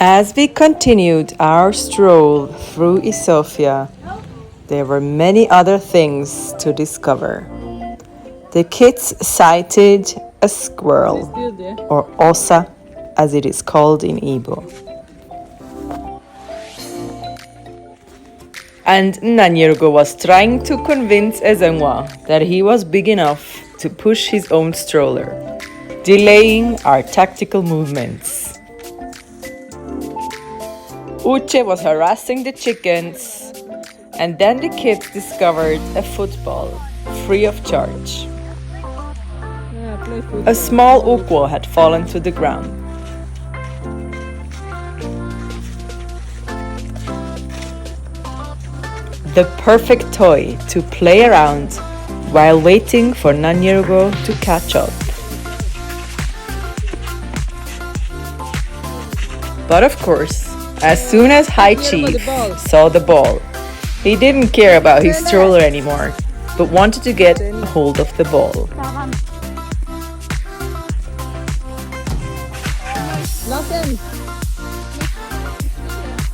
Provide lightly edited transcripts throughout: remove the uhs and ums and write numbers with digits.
As we continued our stroll through ISUOFIA, there were many other things to discover. The kids sighted a squirrel, or osa as it is called in Igbo. And Nanyerugo was trying to convince Ezenwa that he was big enough to push his own stroller, delaying our tactical movements. Uche was harassing the chickens, and then the kids discovered a football, free of charge. A small Ukwa had fallen to the ground. The perfect toy to play around while waiting for Nanyerugo to catch up. But of course, as soon as High Chief saw the ball, he didn't care about his stroller anymore, but wanted to get a hold of the ball.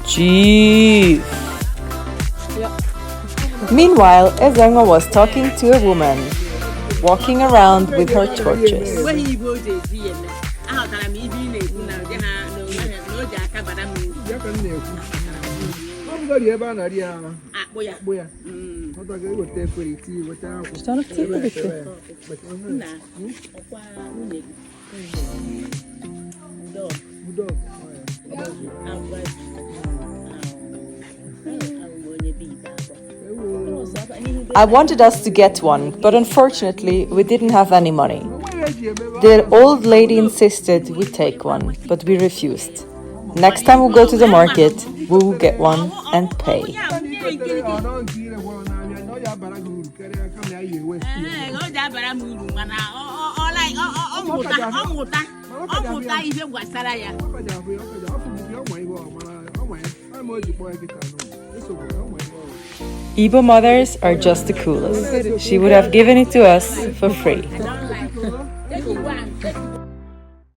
Chief! Meanwhile, Ezenwa was talking to a woman, walking around with her torches. I wanted us to get one, but unfortunately we didn't have any money. The old lady insisted we take one, but we refused. Next time we'll go to the market, we will get one and pay. Igbo mothers are just the coolest. She would have given it to us for free.